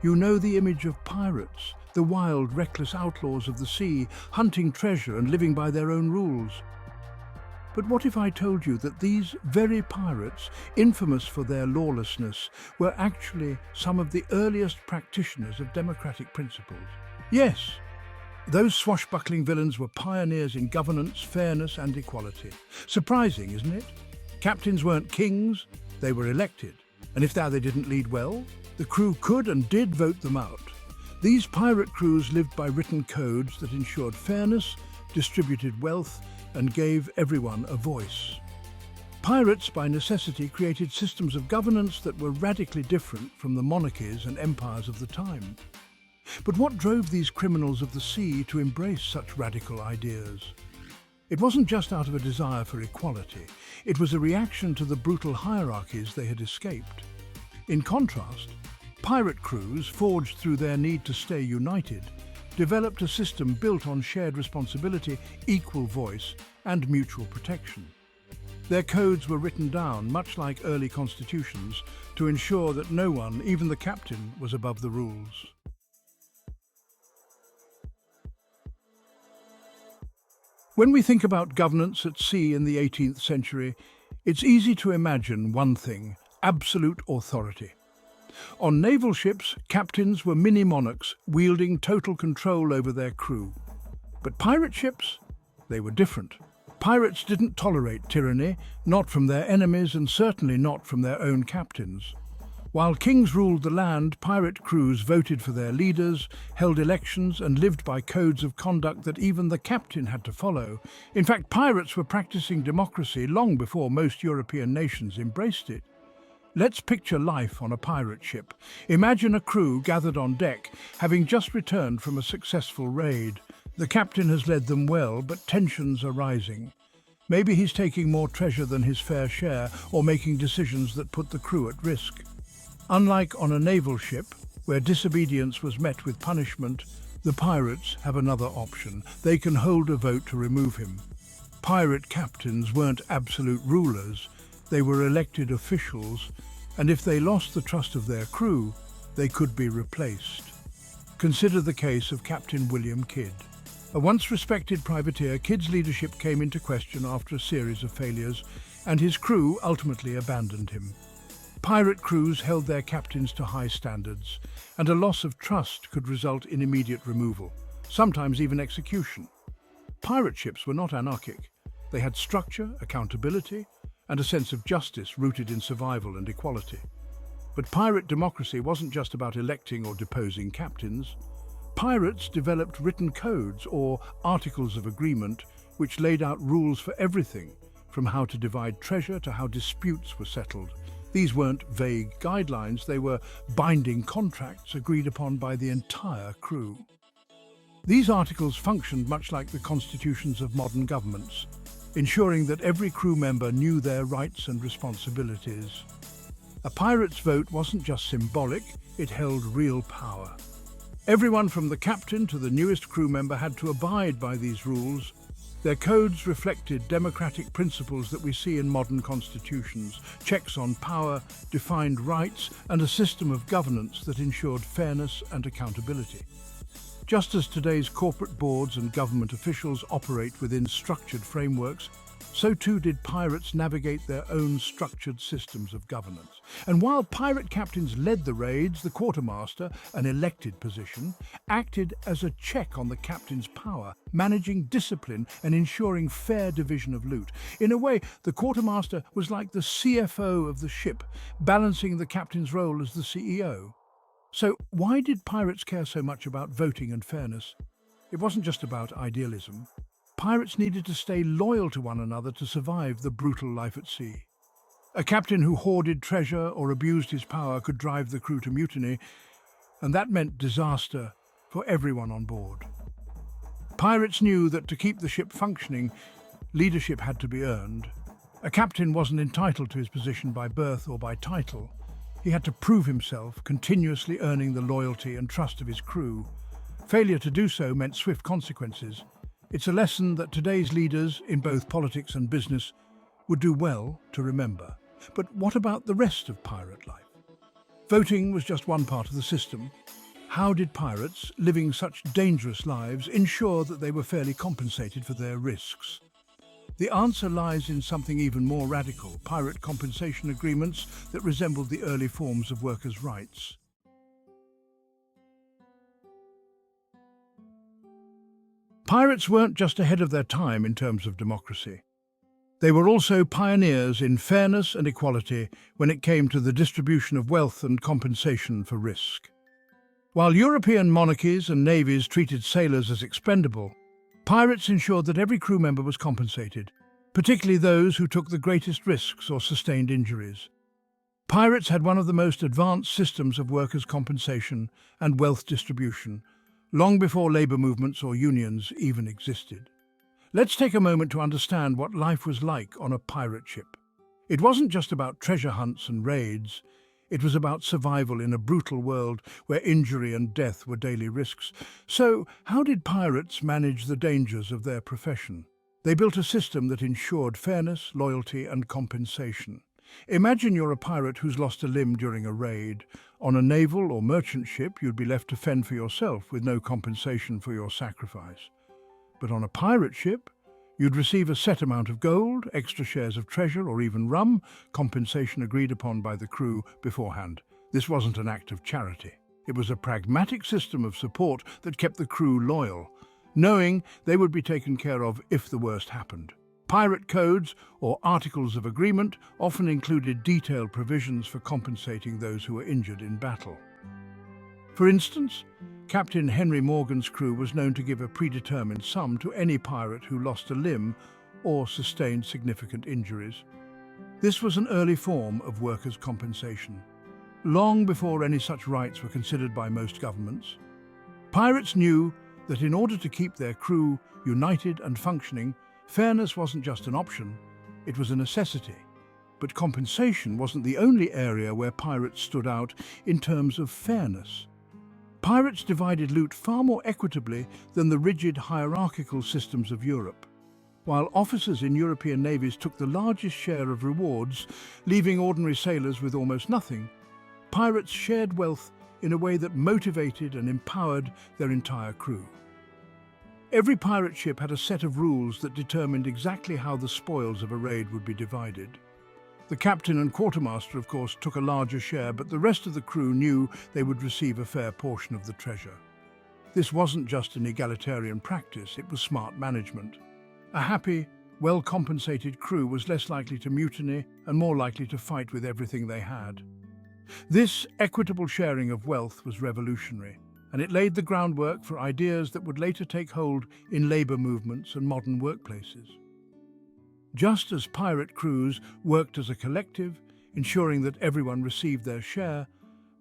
You know the image of pirates, the wild, reckless outlaws of the sea, hunting treasure and living by their own rules. But what if I told you that these very pirates, infamous for their lawlessness, were actually some of the earliest practitioners of democratic principles? Yes, those swashbuckling villains were pioneers in governance, fairness and equality. Surprising, isn't it? Captains weren't kings, they were elected. And if they didn't lead well, the crew could and did vote them out. These pirate crews lived by written codes that ensured fairness, distributed wealth, and gave everyone a voice. Pirates, by necessity, created systems of governance that were radically different from the monarchies and empires of the time. But what drove these criminals of the sea to embrace such radical ideas? It wasn't just out of a desire for equality, it was a reaction to the brutal hierarchies they had escaped. In contrast, pirate crews, forged through their need to stay united, developed a system built on shared responsibility, equal voice, and mutual protection. Their codes were written down, much like early constitutions, to ensure that no one, even the captain, was above the rules. When we think about governance at sea in the 18th century, it's easy to imagine one thing: absolute authority. On naval ships, captains were mini-monarchs wielding total control over their crew. But pirate ships? They were different. Pirates didn't tolerate tyranny, not from their enemies and certainly not from their own captains. While kings ruled the land, pirate crews voted for their leaders, held elections and lived by codes of conduct that even the captain had to follow. In fact, pirates were practicing democracy long before most European nations embraced it. Let's picture life on a pirate ship. Imagine a crew gathered on deck, having just returned from a successful raid. The captain has led them well, but tensions are rising. Maybe he's taking more treasure than his fair share, or making decisions that put the crew at risk. Unlike on a naval ship, where disobedience was met with punishment, the pirates have another option. They can hold a vote to remove him. Pirate captains weren't absolute rulers. They were elected officials, and if they lost the trust of their crew, they could be replaced. Consider the case of Captain William Kidd. A once respected privateer, Kidd's leadership came into question after a series of failures, and his crew ultimately abandoned him. Pirate crews held their captains to high standards, and a loss of trust could result in immediate removal, sometimes even execution. Pirate ships were not anarchic. They had structure, accountability, and a sense of justice rooted in survival and equality. But pirate democracy wasn't just about electing or deposing captains. Pirates developed written codes, or articles of agreement, which laid out rules for everything, from how to divide treasure to how disputes were settled. These weren't vague guidelines, they were binding contracts agreed upon by the entire crew. These articles functioned much like the constitutions of modern governments, ensuring that every crew member knew their rights and responsibilities. A pirate's vote wasn't just symbolic, it held real power. Everyone from the captain to the newest crew member had to abide by these rules. Their codes reflected democratic principles that we see in modern constitutions: checks on power, defined rights, and a system of governance that ensured fairness and accountability. Just as today's corporate boards and government officials operate within structured frameworks, so too did pirates navigate their own structured systems of governance. And while pirate captains led the raids, the quartermaster, an elected position, acted as a check on the captain's power, managing discipline and ensuring fair division of loot. In a way, the quartermaster was like the CFO of the ship, balancing the captain's role as the CEO. So why did pirates care so much about voting and fairness? It wasn't just about idealism. Pirates needed to stay loyal to one another to survive the brutal life at sea. A captain who hoarded treasure or abused his power could drive the crew to mutiny, and that meant disaster for everyone on board. Pirates knew that to keep the ship functioning, leadership had to be earned. A captain wasn't entitled to his position by birth or by title. He had to prove himself, continuously earning the loyalty and trust of his crew. Failure to do so meant swift consequences. It's a lesson that today's leaders, in both politics and business, would do well to remember. But what about the rest of pirate life? Voting was just one part of the system. How did pirates, living such dangerous lives, ensure that they were fairly compensated for their risks? The answer lies in something even more radical: pirate compensation agreements that resembled the early forms of workers' rights. Pirates weren't just ahead of their time in terms of democracy. They were also pioneers in fairness and equality when it came to the distribution of wealth and compensation for risk. While European monarchies and navies treated sailors as expendable, pirates ensured that every crew member was compensated, particularly those who took the greatest risks or sustained injuries. Pirates had one of the most advanced systems of workers' compensation and wealth distribution, long before labour movements or unions even existed. Let's take a moment to understand what life was like on a pirate ship. It wasn't just about treasure hunts and raids. It was about survival in a brutal world where injury and death were daily risks. So, how did pirates manage the dangers of their profession? They built a system that ensured fairness, loyalty, and compensation. Imagine you're a pirate who's lost a limb during a raid. On a naval or merchant ship, you'd be left to fend for yourself with no compensation for your sacrifice. But on a pirate ship, you'd receive a set amount of gold, extra shares of treasure, or even rum, compensation agreed upon by the crew beforehand. This wasn't an act of charity. It was a pragmatic system of support that kept the crew loyal, knowing they would be taken care of if the worst happened. Pirate codes, or articles of agreement, often included detailed provisions for compensating those who were injured in battle. For instance, Captain Henry Morgan's crew was known to give a predetermined sum to any pirate who lost a limb or sustained significant injuries. This was an early form of workers' compensation, long before any such rights were considered by most governments. Pirates knew that in order to keep their crew united and functioning, fairness wasn't just an option, it was a necessity. But compensation wasn't the only area where pirates stood out in terms of fairness. Pirates divided loot far more equitably than the rigid hierarchical systems of Europe. While officers in European navies took the largest share of rewards, leaving ordinary sailors with almost nothing, pirates shared wealth in a way that motivated and empowered their entire crew. Every pirate ship had a set of rules that determined exactly how the spoils of a raid would be divided. The captain and quartermaster, of course, took a larger share, but the rest of the crew knew they would receive a fair portion of the treasure. This wasn't just an egalitarian practice, it was smart management. A happy, well-compensated crew was less likely to mutiny and more likely to fight with everything they had. This equitable sharing of wealth was revolutionary, and it laid the groundwork for ideas that would later take hold in labour movements and modern workplaces. Just as pirate crews worked as a collective, ensuring that everyone received their share,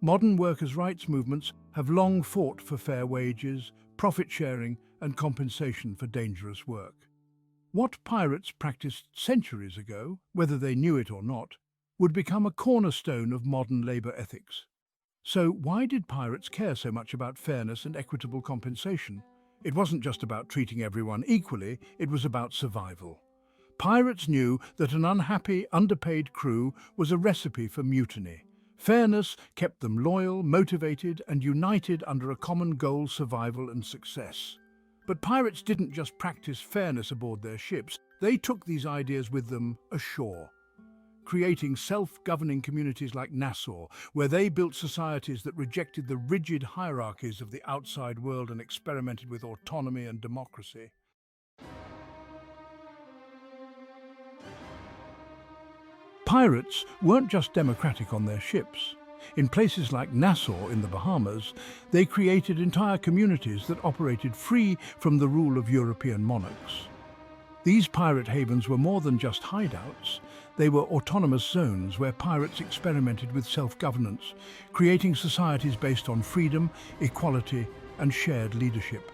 modern workers' rights movements have long fought for fair wages, profit sharing, and compensation for dangerous work. What pirates practiced centuries ago, whether they knew it or not, would become a cornerstone of modern labour ethics. So why did pirates care so much about fairness and equitable compensation? It wasn't just about treating everyone equally, it was about survival. Pirates knew that an unhappy, underpaid crew was a recipe for mutiny. Fairness kept them loyal, motivated, and united under a common goal: survival and success. But pirates didn't just practice fairness aboard their ships, they took these ideas with them ashore, creating self-governing communities like Nassau, where they built societies that rejected the rigid hierarchies of the outside world and experimented with autonomy and democracy. Pirates weren't just democratic on their ships. In places like Nassau in the Bahamas, they created entire communities that operated free from the rule of European monarchs. These pirate havens were more than just hideouts. They were autonomous zones where pirates experimented with self-governance, creating societies based on freedom, equality, and shared leadership.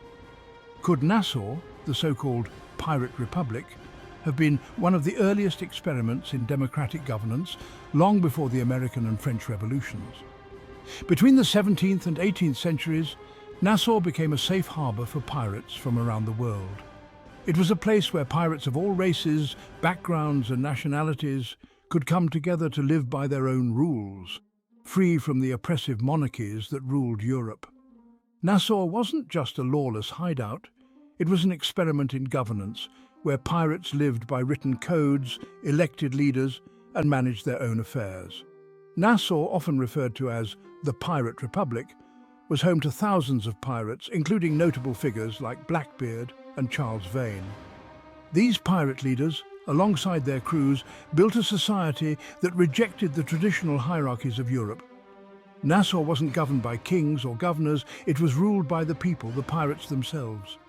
Could Nassau, the so-called Pirate Republic, have been one of the earliest experiments in democratic governance, long before the American and French revolutions? Between the 17th and 18th centuries, Nassau became a safe harbour for pirates from around the world. It was a place where pirates of all races, backgrounds and nationalities could come together to live by their own rules. free from the oppressive monarchies that ruled Europe. Nassau wasn't just a lawless hideout, it was an experiment in governance where pirates lived by written codes, elected leaders, and managed their own affairs. Nassau, often referred to as the Pirate Republic, was home to thousands of pirates, including notable figures like Blackbeard and Charles Vane. These pirate leaders, alongside their crews, built a society that rejected the traditional hierarchies of Europe. Nassau wasn't governed by kings or governors, it was ruled by the people, the pirates themselves.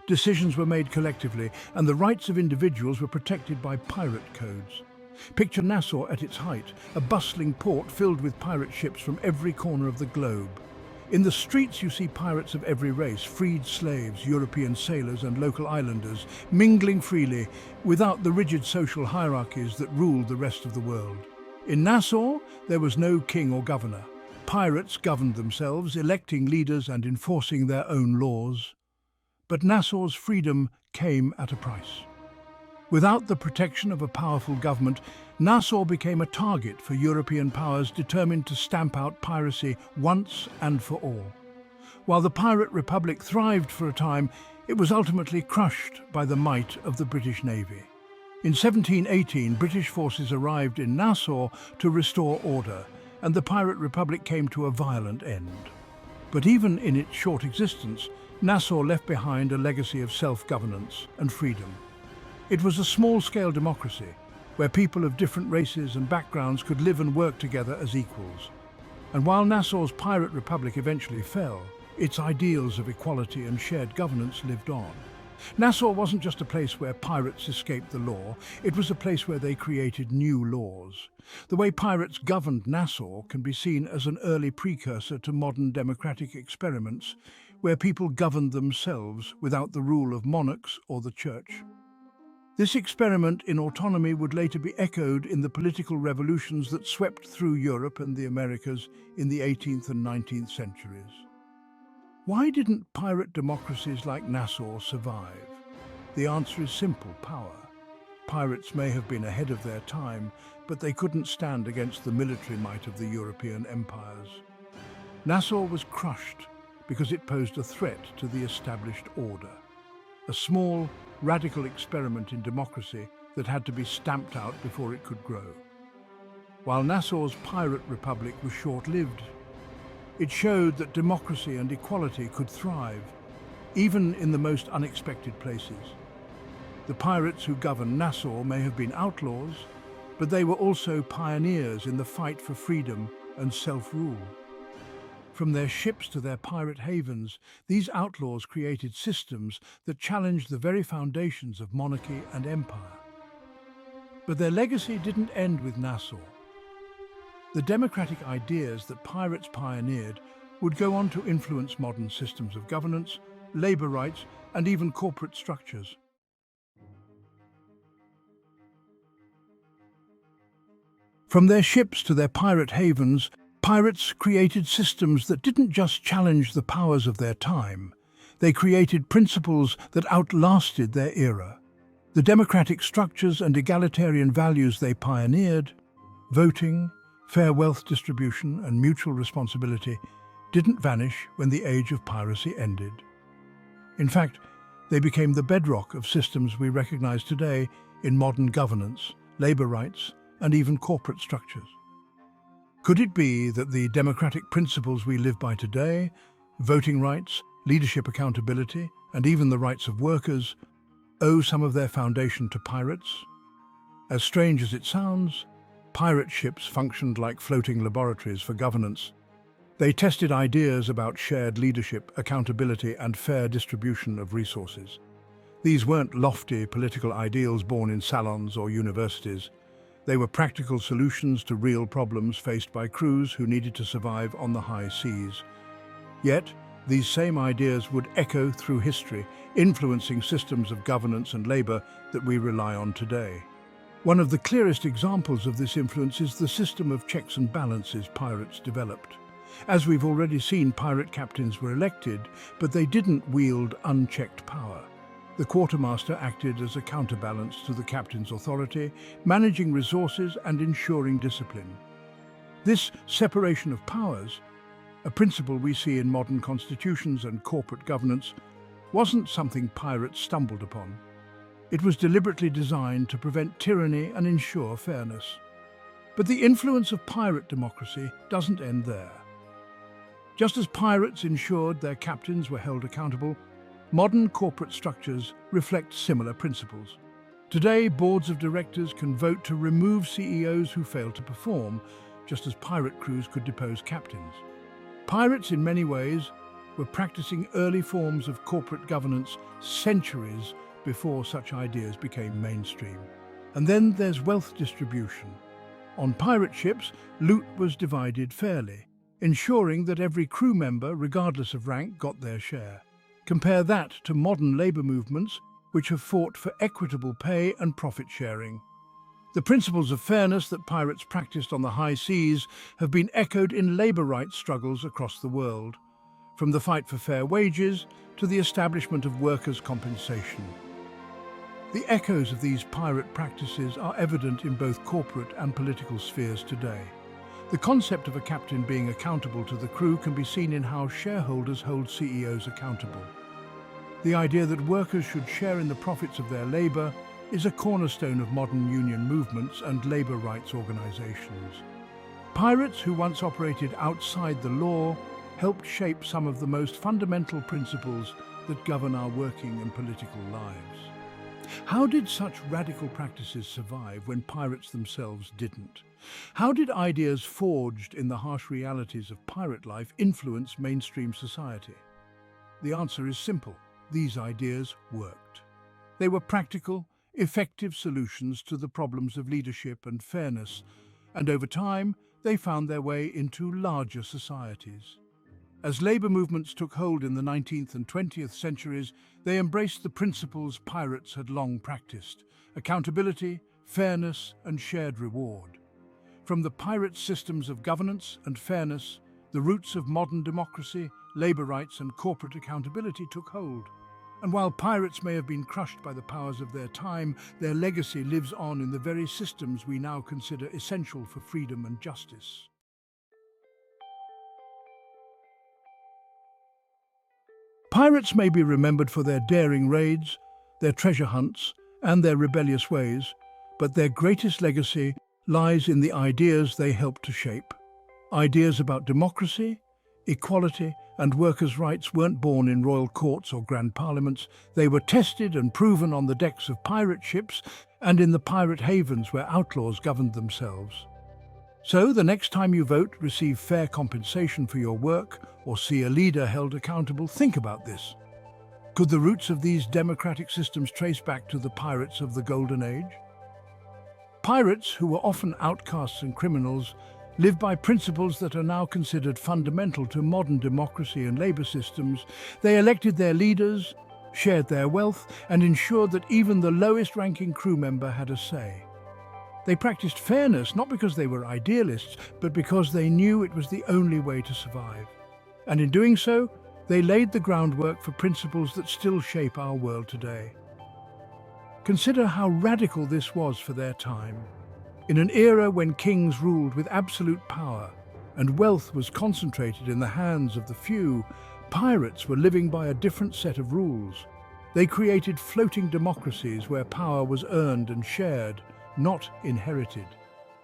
Decisions were made collectively, and the rights of individuals were protected by pirate codes. Picture Nassau at its height, a bustling port filled with pirate ships from every corner of the globe. In the streets you see pirates of every race, freed slaves, European sailors and local islanders, mingling freely without the rigid social hierarchies that ruled the rest of the world. In Nassau, there was no king or governor. Pirates governed themselves, electing leaders and enforcing their own laws. But Nassau's freedom came at a price. Without the protection of a powerful government, Nassau became a target for European powers determined to stamp out piracy once and for all. While the Pirate Republic thrived for a time, it was ultimately crushed by the might of the British Navy. In 1718, British forces arrived in Nassau to restore order, and the Pirate Republic came to a violent end. But even in its short existence, Nassau left behind a legacy of self-governance and freedom. It was a small-scale democracy, where people of different races and backgrounds could live and work together as equals. And while Nassau's Pirate Republic eventually fell, its ideals of equality and shared governance lived on. Nassau wasn't just a place where pirates escaped the law, it was a place where they created new laws. The way pirates governed Nassau can be seen as an early precursor to modern democratic experiments, where people governed themselves without the rule of monarchs or the church. This experiment in autonomy would later be echoed in the political revolutions that swept through Europe and the Americas in the 18th and 19th centuries. Why didn't pirate democracies like Nassau survive? The answer is simple: power. Pirates may have been ahead of their time, but they couldn't stand against the military might of the European empires. Nassau was crushed because it posed a threat to the established order. A small, radical experiment in democracy that had to be stamped out before it could grow. While Nassau's Pirate Republic was short-lived, it showed that democracy and equality could thrive, even in the most unexpected places. The pirates who governed Nassau may have been outlaws, but they were also pioneers in the fight for freedom and self-rule. From their ships to their pirate havens, these outlaws created systems that challenged the very foundations of monarchy and empire. But their legacy didn't end with Nassau. The democratic ideas that pirates pioneered would go on to influence modern systems of governance, labor rights, and even corporate structures. From their ships to their pirate havens, pirates created systems that didn't just challenge the powers of their time, they created principles that outlasted their era. The democratic structures and egalitarian values they pioneered, voting, fair wealth distribution and mutual responsibility, didn't vanish when the age of piracy ended. In fact, they became the bedrock of systems we recognize today in modern governance, labor rights, and even corporate structures. Could it be that the democratic principles we live by today, voting rights, leadership accountability, and even the rights of workers, owe some of their foundation to pirates? As strange as it sounds, pirate ships functioned like floating laboratories for governance. They tested ideas about shared leadership, accountability, and fair distribution of resources. These weren't lofty political ideals born in salons or universities. They were practical solutions to real problems faced by crews who needed to survive on the high seas. Yet, these same ideas would echo through history, influencing systems of governance and labor that we rely on today. One of the clearest examples of this influence is the system of checks and balances pirates developed. As we've already seen, pirate captains were elected, but they didn't wield unchecked power. The quartermaster acted as a counterbalance to the captain's authority, managing resources and ensuring discipline. This separation of powers, a principle we see in modern constitutions and corporate governance, wasn't something pirates stumbled upon. It was deliberately designed to prevent tyranny and ensure fairness. But the influence of pirate democracy doesn't end there. Just as pirates ensured their captains were held accountable, modern corporate structures reflect similar principles. Today, boards of directors can vote to remove CEOs who fail to perform, just as pirate crews could depose captains. Pirates, in many ways, were practicing early forms of corporate governance centuries before such ideas became mainstream. And then there's wealth distribution. On pirate ships, loot was divided fairly, ensuring that every crew member, regardless of rank, got their share. Compare that to modern labour movements, which have fought for equitable pay and profit sharing. The principles of fairness that pirates practiced on the high seas have been echoed in labour rights struggles across the world, from the fight for fair wages to the establishment of workers' compensation. The echoes of these pirate practices are evident in both corporate and political spheres today. The concept of a captain being accountable to the crew can be seen in how shareholders hold CEOs accountable. The idea that workers should share in the profits of their labour is a cornerstone of modern union movements and labour rights organisations. Pirates who once operated outside the law helped shape some of the most fundamental principles that govern our working and political lives. How did such radical practices survive when pirates themselves didn't? How did ideas forged in the harsh realities of pirate life influence mainstream society? The answer is simple. These ideas worked. They were practical, effective solutions to the problems of leadership and fairness, and over time, they found their way into larger societies. As labour movements took hold in the 19th and 20th centuries, they embraced the principles pirates had long practiced: accountability, fairness, and shared reward. From the pirate systems of governance and fairness, the roots of modern democracy, labour rights, and corporate accountability took hold. And while pirates may have been crushed by the powers of their time, their legacy lives on in the very systems we now consider essential for freedom and justice. Pirates may be remembered for their daring raids, their treasure hunts, and their rebellious ways, but their greatest legacy lies in the ideas they helped to shape. Ideas about democracy, equality, and workers' rights weren't born in royal courts or grand parliaments. They were tested and proven on the decks of pirate ships and in the pirate havens where outlaws governed themselves. So, the next time you vote, receive fair compensation for your work, or see a leader held accountable, think about this. Could the roots of these democratic systems trace back to the pirates of the Golden Age? Pirates, who were often outcasts and criminals, lived by principles that are now considered fundamental to modern democracy and labour systems. They elected their leaders, shared their wealth, and ensured that even the lowest-ranking crew member had a say. They practiced fairness not because they were idealists, but because they knew it was the only way to survive. And in doing so, they laid the groundwork for principles that still shape our world today. Consider how radical this was for their time. In an era when kings ruled with absolute power and wealth was concentrated in the hands of the few, pirates were living by a different set of rules. They created floating democracies where power was earned and shared, not inherited.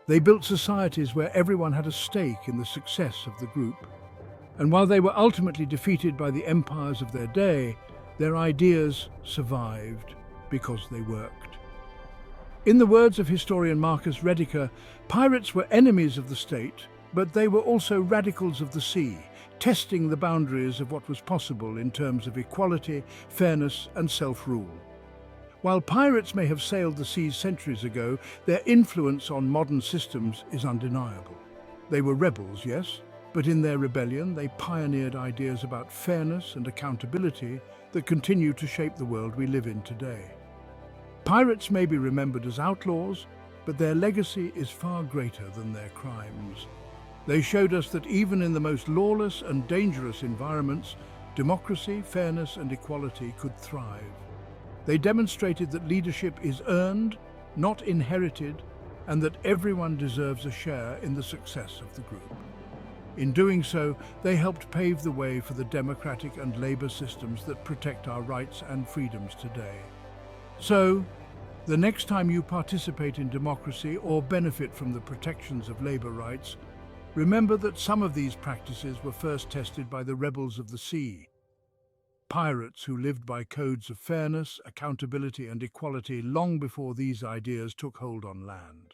They built societies where everyone had a stake in the success of the group. And while they were ultimately defeated by the empires of their day, their ideas survived because they worked. In the words of historian Marcus Rediker, pirates were enemies of the state, but they were also radicals of the sea, testing the boundaries of what was possible in terms of equality, fairness, and self-rule. While pirates may have sailed the seas centuries ago, their influence on modern systems is undeniable. They were rebels, yes, but in their rebellion they pioneered ideas about fairness and accountability that continue to shape the world we live in today. Pirates may be remembered as outlaws, but their legacy is far greater than their crimes. They showed us that even in the most lawless and dangerous environments, democracy, fairness, and equality could thrive. They demonstrated that leadership is earned, not inherited, and that everyone deserves a share in the success of the group. In doing so, they helped pave the way for the democratic and labor systems that protect our rights and freedoms today. So, the next time you participate in democracy or benefit from the protections of labor rights, remember that some of these practices were first tested by the rebels of the sea, pirates who lived by codes of fairness, accountability and equality long before these ideas took hold on land.